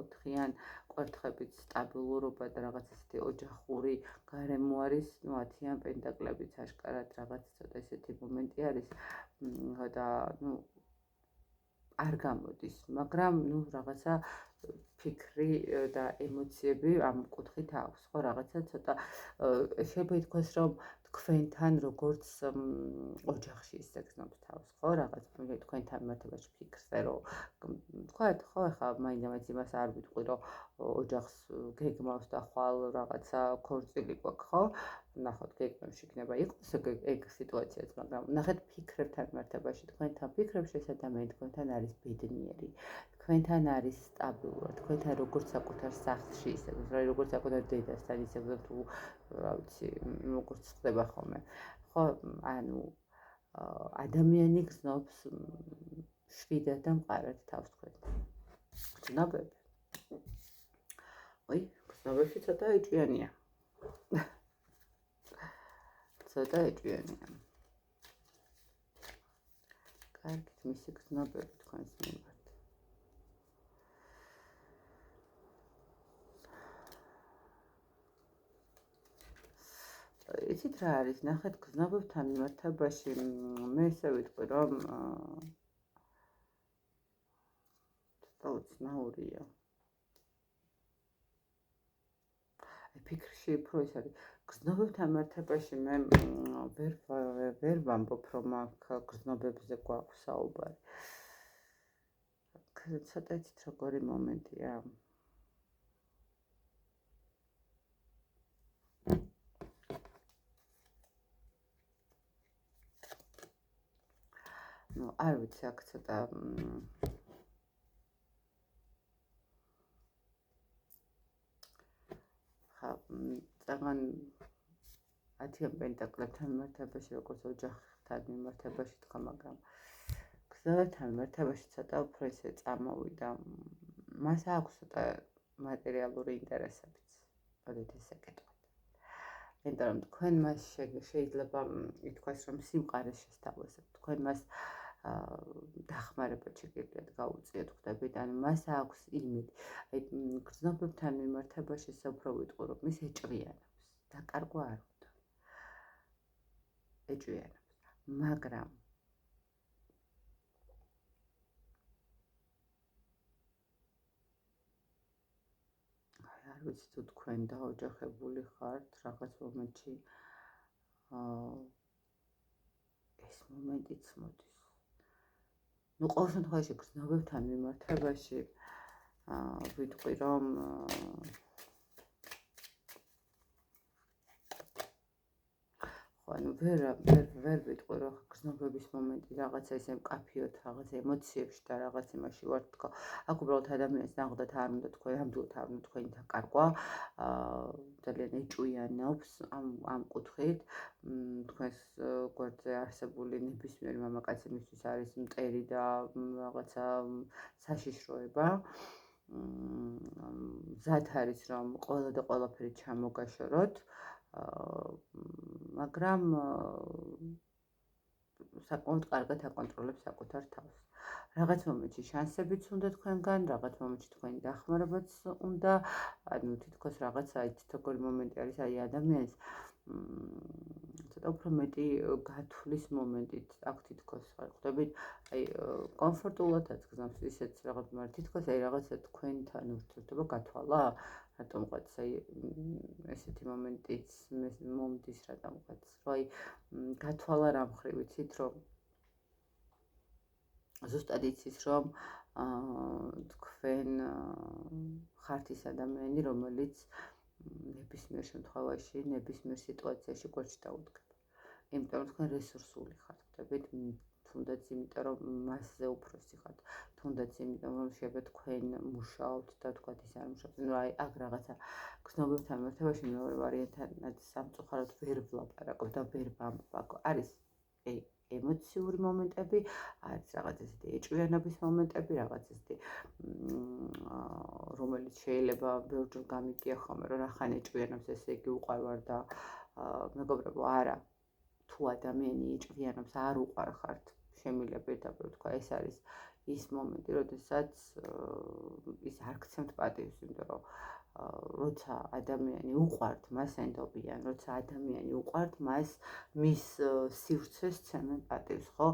ოთხიან კვერთხებით სტაბილურობა და რაღაც ესეთი ოჯახური გარემო არის, 10-იან პენტაკლებიც აშკარად რაღაც ცოტა ესეთი მომენტი არის და არ გამოდის, მაგრამ რაღაცა ფიქრი და ემოციები ამ კუთხით აქვს, ხო, რაღაცა ცოტა შეიძლება ითქვას, რომ თქვენთან როგორც ოჯახში ისე გრძნობს თავს, ხო, რაღაც თქვენთან მიმართებაში ფიქრზე, რომ თქვათ, ხო, ახლა მაინდა-მაინც იმას არ ვიტყვი, რომ ოჯახს გეგმავს და ხვალ რაღაცა ქორწილი გვაქვს, ხო? ნახოთ, გეგმებში იქნება იყოს ეგ სიტუაციაც, მაგრამ ნახეთ ფიქრებთან მიმართებაში, თქვენთან ფიქრებში ეს ადამიანი თქვენთან არის ბედნიერი, თქვენთან არის სტაბილურად, თქვენთან როგორც საკუთარ სახლში, ისე როგორც საკუთარ დედასთან, ისე თუ რა ვიცი, როგორც ხდება ხოლმე. ხო, ადამიანი გრძნობს შვიდად და მყარად თავს თქვენთან. გრძნობები. გრძნობებში ცოტა ეჭვიანია. ცოტა ეჭვიანია. კარგით, მისი გრძნობები თქვენს მიმართ. იცით რა არის, ნახეთ გრძნობებთან მიმართებაში მე ესე ვიტყვი, რომ ცოტა უცნაურია. ფიქრში უფრო ის არის, გრძნობებთან მიმართებაში მე ვერ ვამბობ, რომ აქ გრძნობებზე გვაქვს საუბარი. ცოტა იცით როგორი მომენტია. არ ვიცი, აქ ცოტა წაგან 10-იან პენტაკლებთან მიმართებაში, როგორც ოჯახთან მიმართებაში თქვა, მაგრამ გრძნობებთან მიმართებაში ცოტა უფრო ისე წამოვიდა. მას აქვს ცოტა მატერიალური ინტერესებიც, მოდით ესე გეტყვით. იმიტომ რომ თქვენ მას შეიძლება ითქვას, რომ სიმყარეს შესთავაზებთ. თქვენ მას დახმარება შეგიძლიათ გაუწიოთ ხვდებით, ანუ მას აქვს იმედი. აი გრძნობებთან მიმართებაში უფრო ვიტყვი, რომ ის ეჭვიანობს, დაკარგვა არ უნდა. ეჭვიანობს, მაგრამ არ ვიცი თუ თქვენ დაოჯახებული ხართ რაღაც მომენტში ეს მომენტიც მოდის. ნუ ყოველ შემთხვევაში გრძნობებთან მიმართებაში ვიტყვი, რომ ანუ ვერ ვიტყვი, რომ გრძნობების მომენტი რაღაცა ისე მკაფიოთ, რაღაც ემოციებში და რაღაც იმაში ვარ თქო. აქ უბრალოდ ადამიანს ნახოთ არ უნდა თქვენ, ამდღოთ არ უნდა თქვენი დაკარგვა. ძალიან ეჭვიანობს ამ კუთხით. თქვენს გვერდზე არსებული ნებისმიერი მამაკაცი მისთვის არის მტერი და რაღაცა საშიშროება. მზად არის რომ ყველა და ყველაფერი ჩამოგაშოროთ. მაგრამ საკმაოდ კარგად აკონტროლებს საკუთარ თავს. რაღაც მომენტში შანსებიც უნდა თქვენგან, რაღაც მომენტში თქვენი დახმარებაც უნდა, ანუ თითქოს რაღაცა თითოეული მომენტი არის, აი ადამიანის ცოტა უფრო მეტი გათვლის მომენტით აქ თითქოს ხვდებით, აი კომფორტულადაც გზავს ისეთ რაღაც, მაგრამ თითქოს აი რაღაცა თქვენთან ურთიერთობა გათვალა, რატომღაც აი ესეთი მომენტიც მომდის რატომღაც, რომ აი გათვალა რა მხრივ იცით, რომ ზუსტად იცის, რომ თქვენ ხართ ის ადამიანი, რომელიც ნებისმიერ შემთხვევაში, ნებისმიერ სიტუაციაში გვერდში დაუდგება. იმიტომ რომ თქვენ რესურსული ხართ, ხვდებით, თუნდაც იმიტომ რომ მასზე უფროსი ხართ, თუნდაც იმიტომ რომ შეიძლება თქვენ მუშაობთ და თქვათ ის არ მუშაობთ. ნუ აი აქ რაღაცა გრძნობებთან მიმართებაში მეორე ვარიანტად სამწუხაროდ ვერ ვლაპარაკობ და ვერ ვამბობ. არის ემოციური მომენტები, არის რაღაც ესეთი ეჭვიანობის მომენტები, რაღაც ესეთი რომელიც შეიძლება ბევრჯერ გამიგია ხოლმე, რომ რახან ეჭვიანობს, ესე იგი უყვარვარ და მეგობრებო, არა. თუ ადამიანი ეჭვიანობს, არ უყვარხართ, შემიძლია პირდაპირ თქვა, ეს არის ის მომენტი, როდესაც ის არ გცემთ პატივს, იმიტომ რომ როცა ადამიანი უყვართ, მას ენდობიან, როცა ადამიანი უყვართ, მას მის სივრცეს ცემენ პატივს, ხო?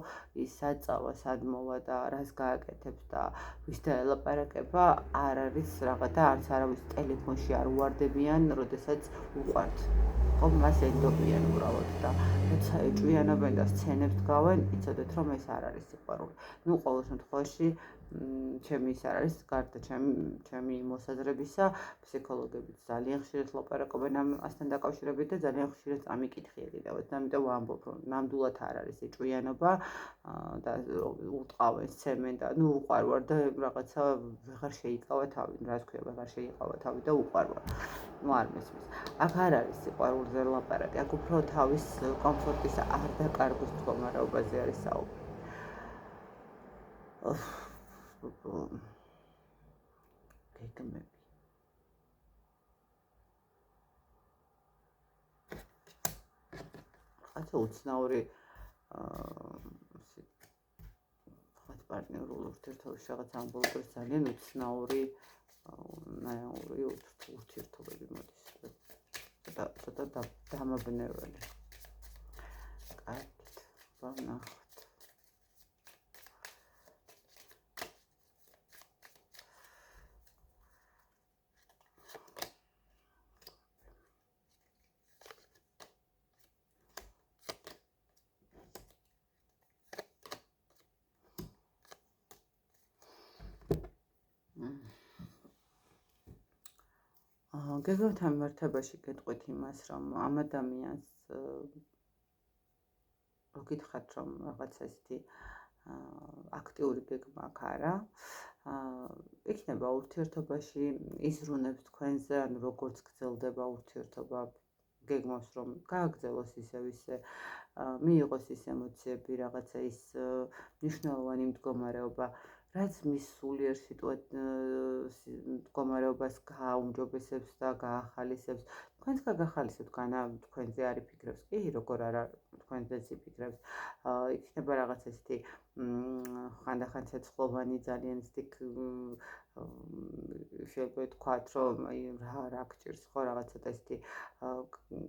ის სად წავა, სად მოვა და რას გააკეთებს და ვის დაელაპარაკება, არ არის რაღაც და არც არავის ტელეფონში არ უვარდებიან, როდესაც უყვართ. ხო, მას ენდობიან უბრალოდ და როცა ეჭვიანობენ და სცენებს დგავენ, იცოდეთ რომ ეს არ არის სიყვარული. ნუ ყოველ შემთხვევაში ჩემი ის არ არის, გარდა ჩემი მოსაზრებისა, ფსიქოლოგებიც ძალიან ხშირად ლაპარაკობენ ამასთან დაკავშირებით და ძალიან ხშირად წამიკითხია კიდევაც, ამიტომ ვამბობ, რომ ნამდვილად არ არის ეჭვიანობა და უტყავენ, სცემენ და ნუ უყვარვარ და რაღაცა ვეღარ შეიკავა თავი, რა თქვია, ვეღარ შეიკავა თავი და უყვარვარ. ნუ არ მესმის. აქ არ არის სიყვარულზე ლაპარაკი, აქ უფრო თავის კომფორტის არ დაკარგვის მდგომარეობაზე არის საუბარი. გეგმები. რაღაცა უცნაური პარტნიორულ ურთიერთობაში რაღაც ამ ბოლო დროს ძალიან უცნაური ურთიერთობები მოდის. ცოტა დამაბნეველი. კარგით, ვნახოთ. გეგმებთან მიმართებაში გეტყვით იმას, რომ ამ ადამიანს რო გითხართ, რომ რაღაცა ესეთი აქტიური გეგმა აქვს არა, იქნება ურთიერთობაში იზრუნებს თქვენზე, ანუ როგორც გრძელდება ურთიერთობა, გეგმავს რომ გააგრძელოს ისე მიიღოს ის ემოციები, რაღაცა ის მნიშვნელოვანი მდგომარეობა, რაც მის სულიერ მდგომარეობას გააუმჯობესებს და გაახალისებს. თქვენც გაგახალისებთ, განა თქვენზე არ იფიქრებს კი, როგორ არა თქვენზეც იფიქრებს. იქნება რაღაც ესეთი ხანდახან ცეცხლოვანი ძალიან ისეთი შეიძლება თქვათ, რომ აი რა გჭირს ხო რაღაცა და ესეთი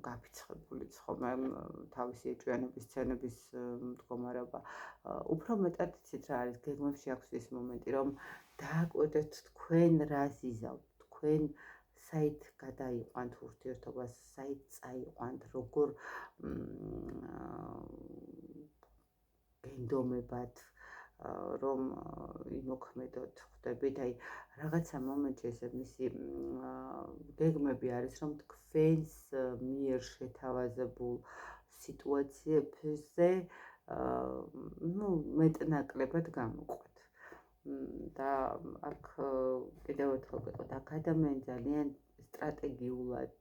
გაფიცხებულიც ხომ თავისი ეჭვიანობის სცენების მდგომარეობა. უფრო მეტად იცით რა არის, გეგმებში აქვს ის მომენტი, რომ დააკვირდეთ თქვენ რას იზავთ, თქვენ საით გადაიყვანთ ურთიერთობას, საით წაიყვანთ, როგორ გენდომებად, რომ იმოქმედოთ, ხვდებით, აი რაღაცა მომენტში ესე მისი გეგმები არის, რომ თქვენს მიერ შეთავაზებულ სიტუაციებზე მეტნაკლებად გამოყვეთ. და აქ კიდევ ერთხელ ვიტყვით, აქ ადამიანი ძალიან სტრატეგიულად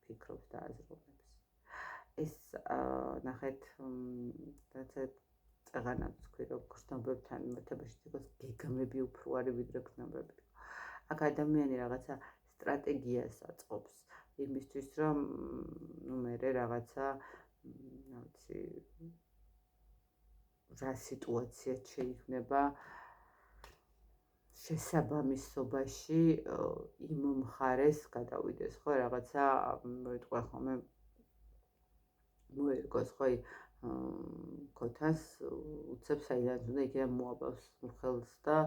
ფიქრობს და აზროვნებს. ეს ნახეთ, რაცა წეღანაც თქვი, რომ გრძნობებთან მიმართებაში თვითონ გეგმები უფრო არის ვიდრე გრძნობები. აქ ადამიანი რაღაცა სტრატეგიას აწყობს იმისთვის, რომ მერე რაღაცა, ვიცი, რა სიტუაცია შეიქმნება შესაბამისობაში იმ მხარეს გადავიდეს, ხო, რაღაცა მოიტყვე ხოლმე მოერგოს, ხო, ქოთას უცებს საიდანაც უნდა იქიდან მოაბავს ხელს და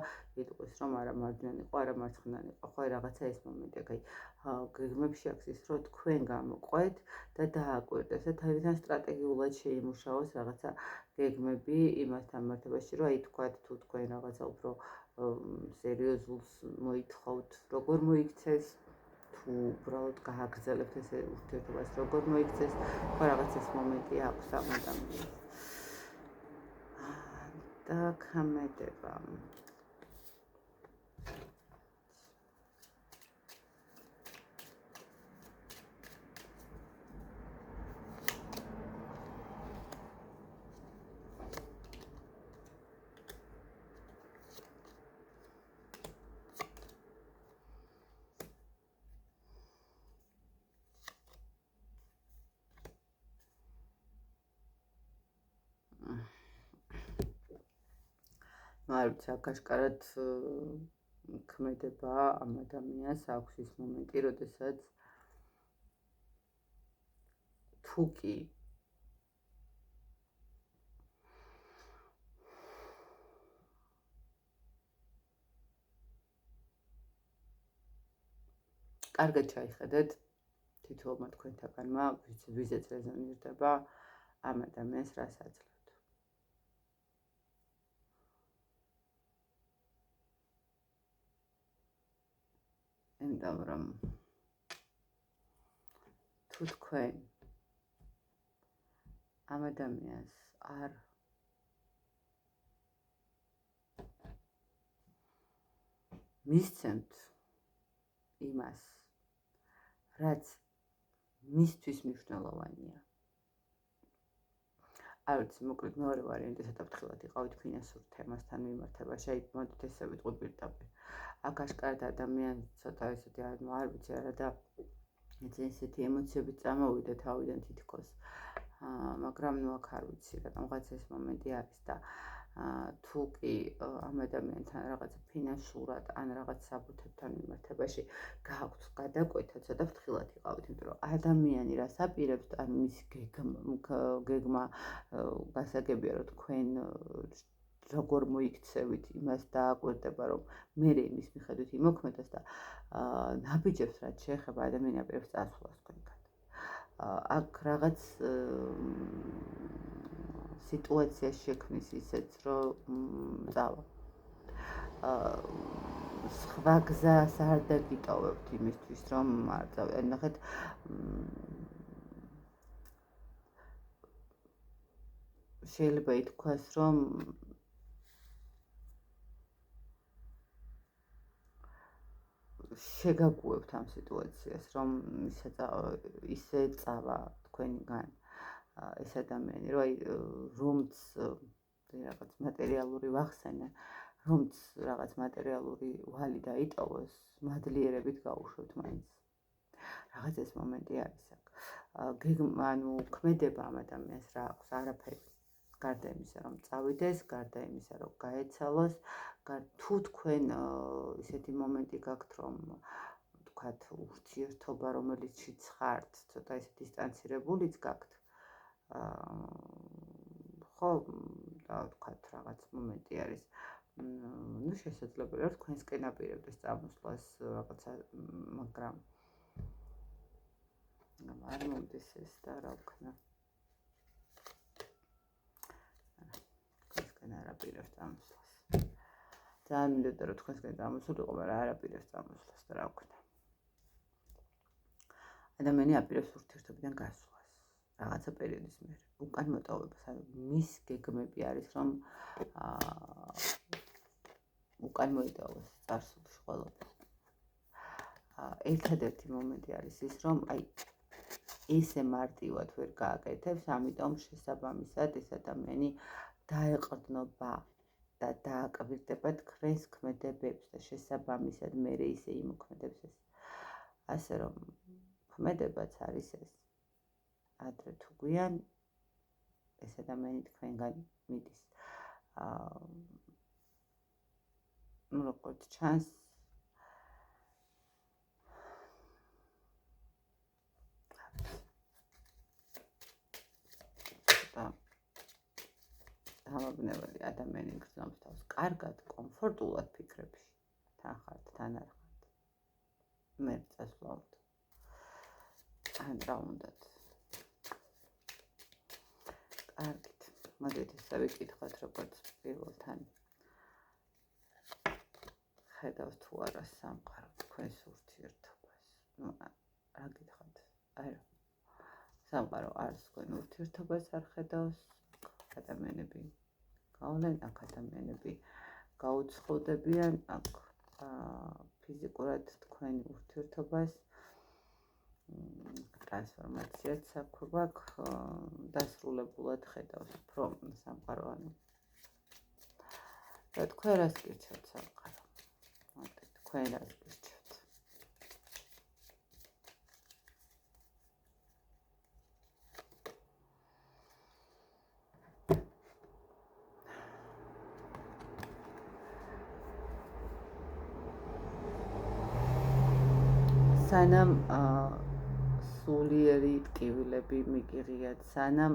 იტყვის, რომ არა მარჯვნივ იყო, არა მარცხნივ იყო, ხო, რაღაცა ეს მომენტი აქ, აი გეგმებში აქვს ის, რომ თქვენ გამოყვეთ და დააკვირდეთ და თავიდან სტრატეგიულად შეიმუშაოს რაღაცა გეგმები იმასთან მიმართებაში, რომ აი თქვათ, თუ თქვენ რაღაცა უფრო სერიოზულს მოითხოვთ, როგორ მოიქცეს, თუ უბრალოდ გააგრძელებთ ეს ურთიერთობას, როგორ მოიქცეს, ხო რაღაც ეს მომენტი აქვს ამ ადამიანს. და ქამედება. არ ვიცი, აკაშკარად ქმედება ამ ადამიანს აქვს ის მომენტი, როდესაც თუ კი კარგად ჩაიხედეთ თითოეულმა თქვენთაგანმა, ვიზეც რეზონირდება ამ ადამიანს რას აძლევთ. იმიტომ რომ თუ თქვენ ამ ადამიანს არ მისცემთ იმას, რაც მისთვის მნიშვნელოვანია. არ ვიცი, მოკლედ მეორე ვარიანტი ცოტა ფრთხილად იყავით ფინანსურ თემასთან მიმართებაში, აი მოდით ესე ვიტყვი პირდაპირ. აქ აშკარად ადამიანს ცოტა ესეთი არ ვიცი არა და ესეთი ემოციები წამოვიდა თავიდან თითქოს. მაგრამ ნუ აქ არ ვიცი, რატომღაც ეს მომენტი არის და თუ კი ამ ადამიანთან რაღაც ფინანსურად ან რაღაც საბუთებთან მიმართებაში გააქვთ გადაკვეთა, ცოტა ფრთხილად იყავით, იმიტომ რომ ადამიანი რას აპირებს, ან მის გეგმა გასაგებია, რომ თქვენ როგორ მოიქცევით, იმას დააკვირდება, რომ მერე იმის მიხედვით იმოქმედოს და ნაბიჯებს რაც შეეხება ადამიანი აპირებს წასვლას თქვენგან. აქ რაღაც სიტუაცია შექმნის ისეც, რომ წავა. სხვა გზას არ დაგიტოვებთ იმისთვის, რომ არ წავიდე. ნახეთ, შეიძლება ითქვას, რომ შეგაგუებთ ამ სიტუაციას, რომ ისე წავა თქვენგან ეს ადამიანი, რომ აი რომც რაღაც მატერიალური ვახსენე, რომც რაღაც materiალური ვალი დაიტოვოს, მადლიერებით გაუშვებთ მაინც. რაღაც ეს მომენტი არის აქ. ანუ ქმედება ამ ადამიანს რა აქვს, არაფერი. გარდა იმისა, რომ წავიდეს, გარდა იმისა, რომ გაეცალოს, თუ თქვენ ისეთი მომენტი გაქვთ, რომ თქვათ ურთიერთობა, რომელიციც ხართ, ცოტა ისე დისტანცირებულიც გაქვთ. ხო, და თქვათ რაღაც მომენტი არის. ну შესაძლებელია რომ თქვენსკენ აპირებდეს წამოსვლას რაღაცა, მაგრამ არ მომდის ეს და რა ვქნა. თქვენსკენ არ აპირებს წამოსვლას. ძალიან მინდოდა რომ თქვენსკენ წამოსულიყო, მაგრამ არ აპირებს წამოსვლას და რა ვქნა. ადამიანი აპირებს ურთიერთობიდან გასვლას. რაღაცა პერიოდის მერე. უკან მოტოვებას, ანუ მის გეგმები არის რომ უკან მოიტოვოს წარსულში ყველაფერი. ერთადერთი მომენტი არის ის, რომ აი ესე მარტივად ვერ გააკეთებს, ამიტომ შესაბამისად ეს ადამიანი დაეყრდნობა და დააკვირდება თქვენს ქმედებებს და შესაბამისად მერე ისე იმოქმედებს ეს. ასე რომ ქმედებაც არის ეს. ადრე თუ გვიან ეს ადამიანი თქვენგან მიდის. ну როგორც ჩანს დამაბნეველი ადამიანი გრძნობს თავს კარგად, კომფორტულად ფიქრებში. თან ხართ, თან არ ხართ. მე წასვლავთ. ან რა უნდათ. კარგით. მოდით ესე ვიკითხოთ როგორც პირველთან. ხედავთ თუ არა სამყარო თქვენს ურთიერთობას. ну რა გითხოთ? არა. სამყარო არც თქვენ ურთიერთობას არ ხედავს. ადამიანები გავლენ, აქ ადამიანები გაუცხოდებიან, აქ ფიზიკურად თქვენი ურთიერთობას ტრანსფორმაციაც საქმე გვაქვს, დასრულებულად ხედავს უფრო სამყარო. ანუ და თქვენ რას გირჩევთ სამყარო? თქვენ რას გირჩევთ? სანამ სულიერი ტკივილები მიგიღიათ, სანამ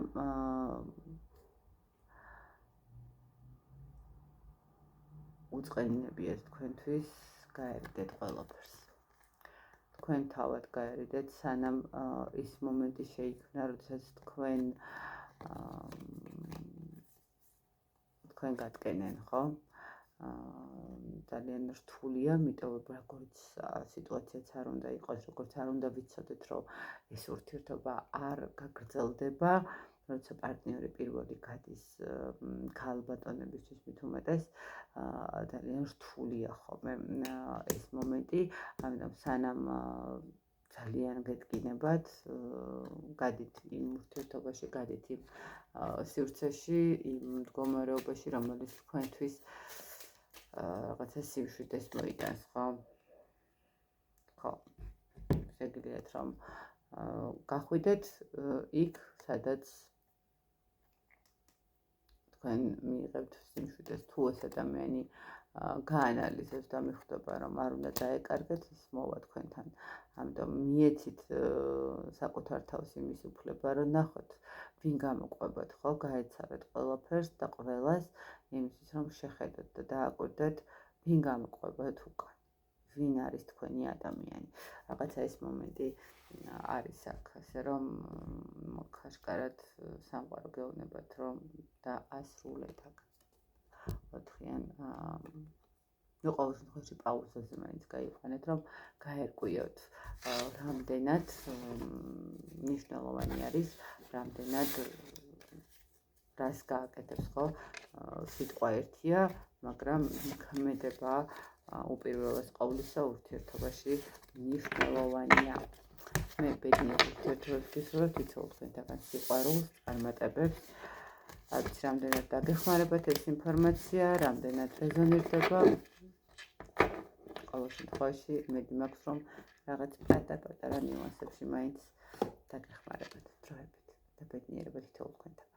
უწყენინებიათ თქვენთვის, გაერიდეთ ყველაფერს. თქვენ თავად გაერიდეთ, სანამ ის მომენტი შეიქმნა, როდესაც თქვენ გატკენენ, ხო? ძალიან რთულია, მიტოვება როგორც სიტუაციაც არ უნდა იყოს, როგორც არ უნდა ვიცოდეთ, რომ ეს ურთიერთობა არ გაგრძელდება, როცა პარტნიორი პირველი გადის ქალბატონებისთვის მით უმეტეს, ძალიან რთულია ხოლმე ეს მომენტი, ამიტომ სანამ ძალიან გეტკინებათ, გადით იმ ურთიერთობაში, გადით იმ სივრცეში, იმ მდგომარეობაში, რომელიც თქვენთვის რაღაცა სიმშვიდეს მოიტანს, ხო? ხო. შეგიძლიათ რომ გახვიდეთ იქ, სადაც თქვენ მიიღებთ სიმშვიდეს, თუ ეს ადამიანი გაანალიზებს და მიხვდება, რომ არ უნდა დაეკარგეთ, ის მოვა თქვენთან. ამიტომ მიეცით საკუთარ თავს იმის უფლება, რომ ნახოთ, ვინ გამოყვებათ, ხო, გაეცალეთ ყველაფერს და ყველას, იმისთვის, რომ შეხედოთ და დააკვირდეთ, ვინ გამოყვებათ უკან, ვინ არის თქვენი ადამიანი. რაღაცა ეს მომენტი არის აქ, ასე რომ ხაშკარად სამყარო გეუბნებათ, რომ დაასრულეთ აქ. ოთხიან ყოველ შემთხვევაში პაუზაზე მაინც გაიყვანეთ, რომ გაერკვიოთ, რამდენად მნიშვნელოვანი არის, რამდენად რას გააკეთებს, ხო? სიტყვა ერთია, მაგრამ ქმედება უპირველეს ყოვლისა ურთიერთობაში მნიშვნელოვანია. მე ბედნიერ ურთიერთობებს ვისურვებ, ვიცოდი თქვენთაგან სიყვარულს, წარმატებებს არ ვიცი რამდენად დაგეხმარებათ ეს ინფორმაცია, რამდენად რეზონირდება. ყოველ შემთხვევაში იმედი მაქვს, რომ რაღაც პატარა ნიუანსებში მაინც დაგეხმარებათ დროებით და ბედნიერება თითოეულ თქვენთან.